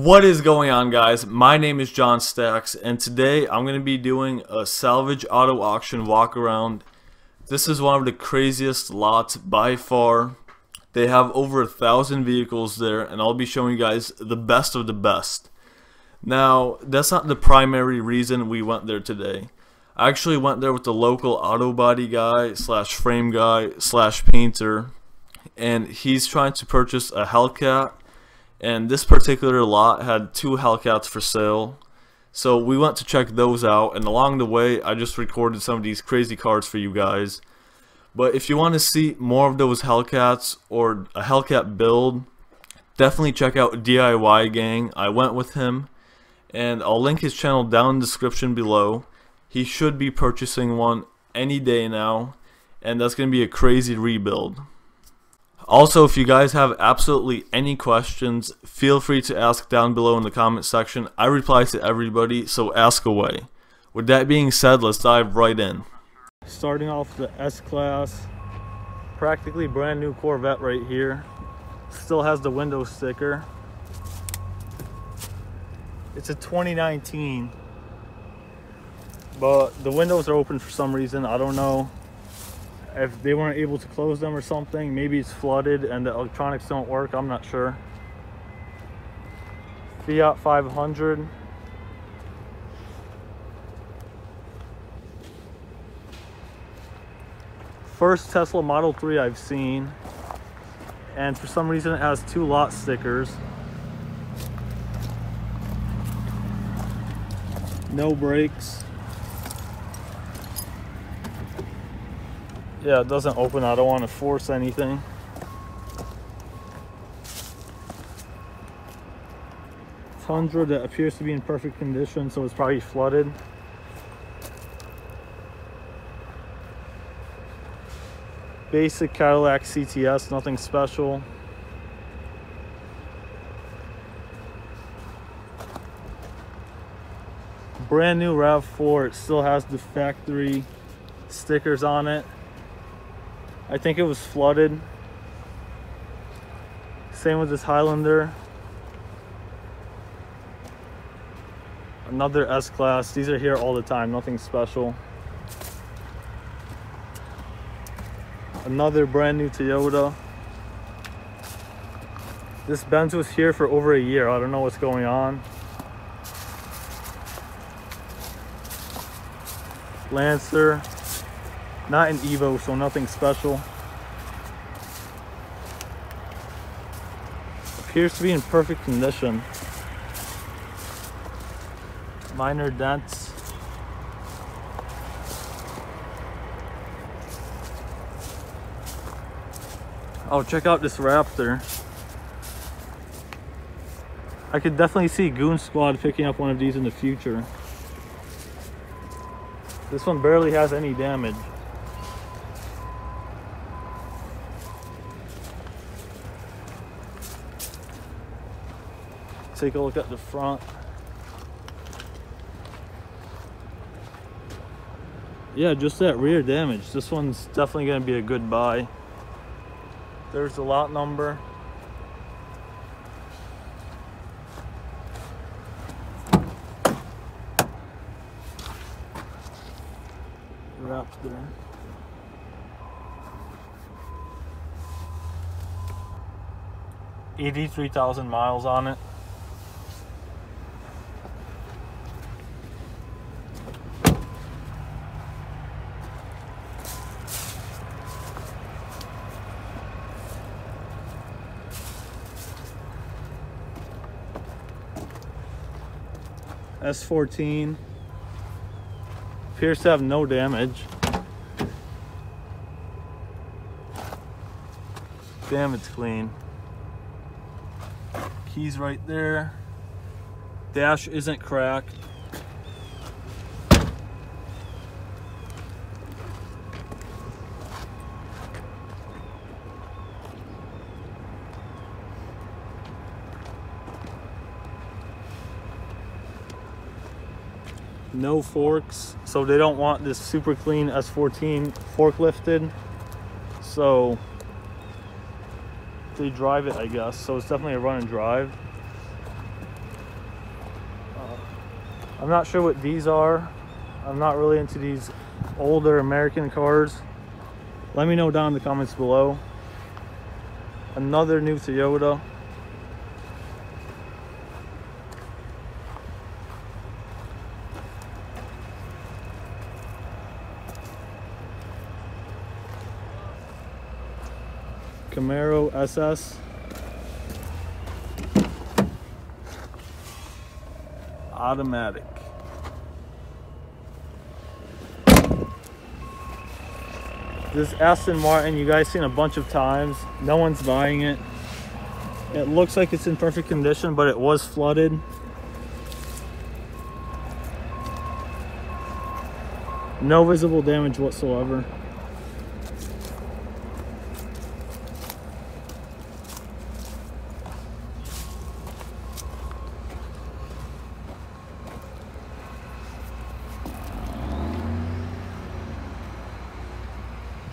What is going on, guys? My name is John Stacks, and today I'm going to be doing a Salvage Auto Auction walk around. This is one of the craziest lots by far. They have over 1,000 vehicles there, and I'll be showing you guys the best of the best. Now, that's not the primary reason we went there today. I actually went there with the local auto body guy slash frame guy slash painter, and he's trying to purchase a Hellcat. And this particular lot had 2 Hellcats for sale, so we went to check those out, and along the way I just recorded some of these crazy cars for you guys. But if you want to see more of those Hellcats or a Hellcat build, definitely check out DIY Gang. I went with him, and I'll link his channel down in the description below. He should be purchasing one any day now, and that's going to be a crazy rebuild. Also, if you guys have absolutely any questions, feel free to ask down below in the comment section. I reply to everybody, so ask away. With that being said, let's dive right in. Starting off the S-Class, practically brand new Corvette right here. Still has the window sticker. It's a 2019, but the windows are open for some reason. I don't know if they weren't able to close them or something. Maybe it's flooded and the electronics don't work, I'm not sure. Fiat 500. First Tesla Model 3 I've seen, and for some reason it has 2 lot stickers. No brakes. Yeah, it doesn't open. I don't want to force anything. Tundra that appears to be in perfect condition, so it's probably flooded. Basic Cadillac CTS, nothing special. Brand new RAV4. It still has the factory stickers on it. I think it was flooded. Same with this Highlander. Another S-Class. These are here all the time, nothing special. Another brand new Toyota. This Benz was here for over a year. I don't know what's going on. Lancer. Not an Evo, so nothing special. Appears to be in perfect condition. Minor dents. Oh, check out this Raptor. I could definitely see Goonzquad picking up one of these in the future. This one barely has any damage. Take a look at the front. Yeah, just that rear damage. This one's definitely going to be a good buy. There's the lot number. Raptor. $83,000 miles on it. S14 appears to have no damage. Damn, it's clean. Keys right there. Dash isn't cracked. No forks, so they don't want this super clean S14 forklifted, so they drive it, I guess. So it's definitely a run and drive. I'm not sure what these are. I'm not really into these older American cars. Let me know down in the comments below. Another new Toyota. Camaro SS. Automatic. This Aston Martin, you guys seen a bunch of times. No one's buying it. It looks like it's in perfect condition, but it was flooded. No visible damage whatsoever.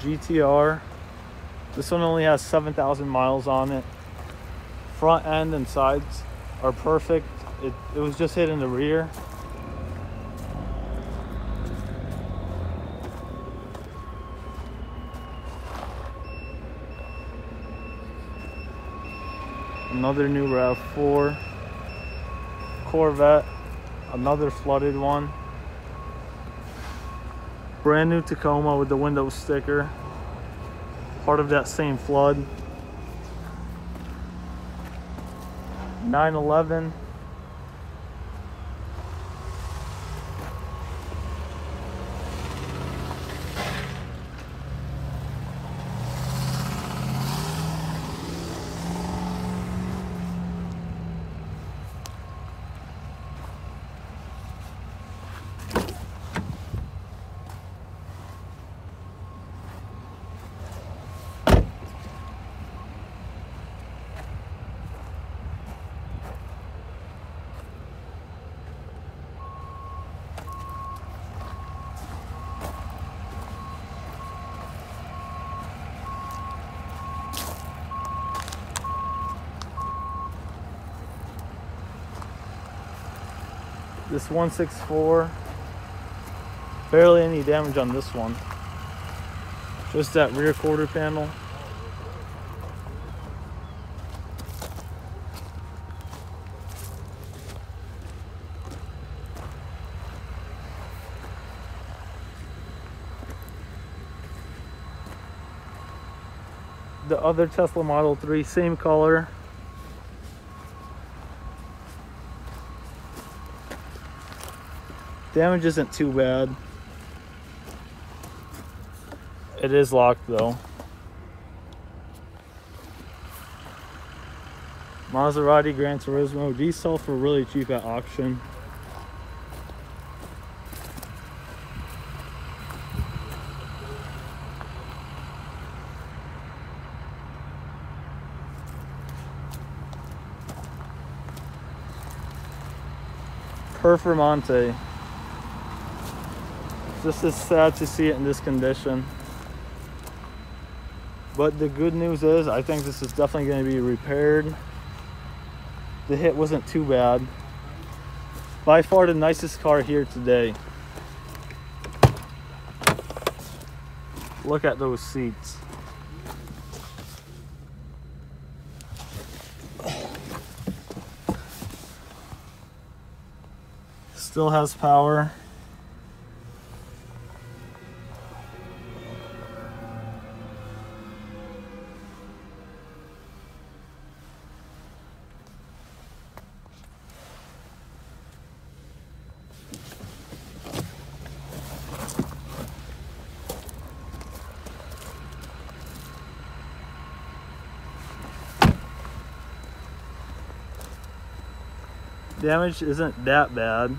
GTR. This one only has 7,000 miles on it. Front end and sides are perfect. It was just hit in the rear. Another new RAV4. Corvette. Another flooded one. Brand new Tacoma with the window sticker. Part of that same flood. 911. This 164, barely any damage on this one. Just that rear quarter panel. The other Tesla Model 3, same color. Damage isn't too bad. It is locked though. Maserati Granturismo. These sell for really cheap at auction. Performante. Just is sad to see it in this condition. But the good news is, I think this is definitely going to be repaired. The hit wasn't too bad. By far the nicest car here today. Look at those seats. Still has power. Damage isn't that bad,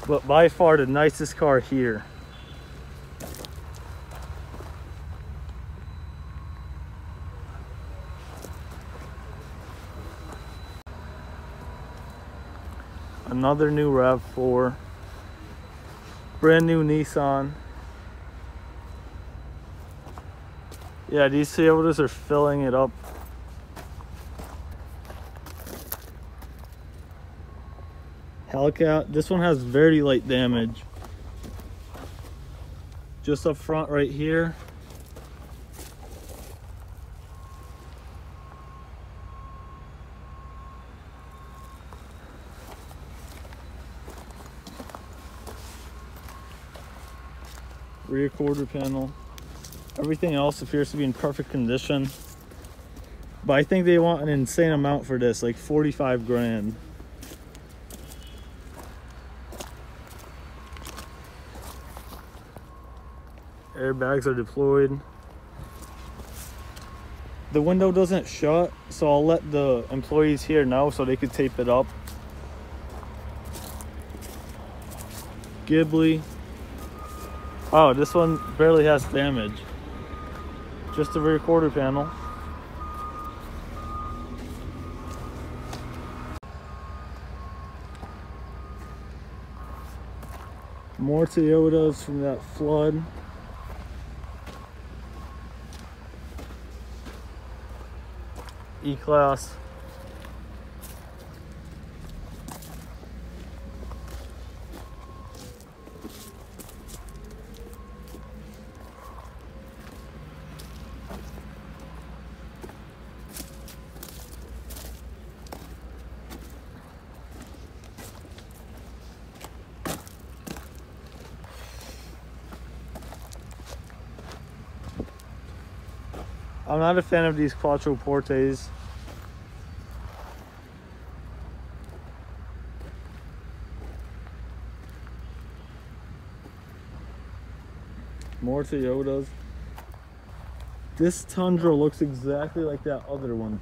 but by far the nicest car here. Another new RAV4, brand new Nissan. Yeah, these Toyotas are filling it up. Hellcat. This one has very light damage. Just up front right here. Rear quarter panel. Everything else appears to be in perfect condition. But I think they want an insane amount for this, like 45 grand. Airbags are deployed. The window doesn't shut, so I'll let the employees here know so they could tape it up. Ghibli. Oh, this one barely has damage. Just the rear quarter panel. More Toyotas from that flood. E-Class. I'm not a fan of these Quattro Portes. More Toyotas. This Tundra looks exactly like that other one.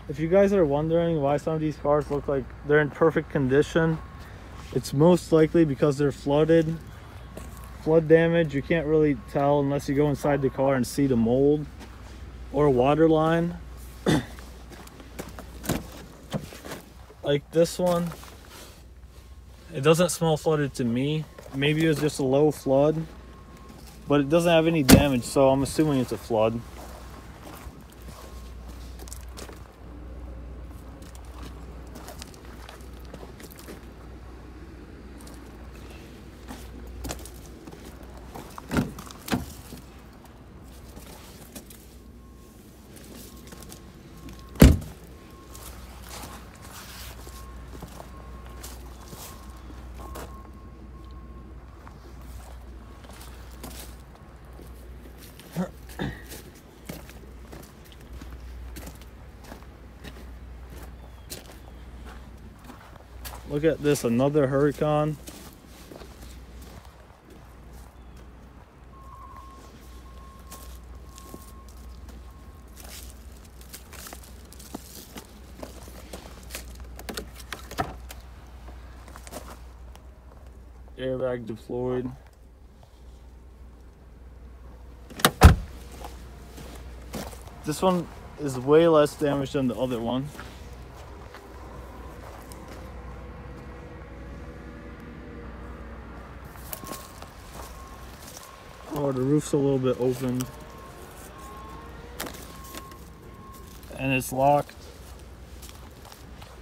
If you guys are wondering why some of these cars look like they're in perfect condition, it's most likely because they're flooded. Flood damage, you can't really tell unless you go inside the car and see the mold or water line. Like this one, it doesn't smell flooded to me. Maybe it was just a low flood, but it doesn't have any damage, so I'm assuming it's a flood. Look at this, another Huracan. Airbag deployed. This one is way less damage than the other one. Oh, the roof's a little bit open. And it's locked.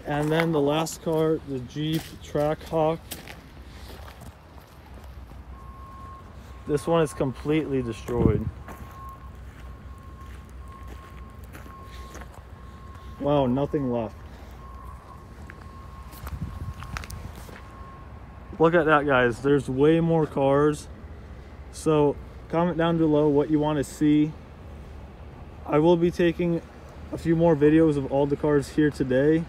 And then the last car, the Jeep Trackhawk. This one is completely destroyed. Wow, nothing left. Look at that, guys. There's way more cars. So comment down below what you want to see. I will be taking a few more videos of all the cars here today.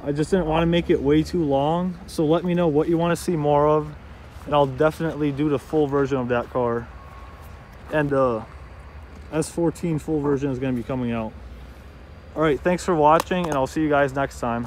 I just didn't want to make it way too long. So let me know what you want to see more of, and I'll definitely do the full version of that car. And S14 full version is going to be coming out. All right, thanks for watching, and I'll see you guys next time.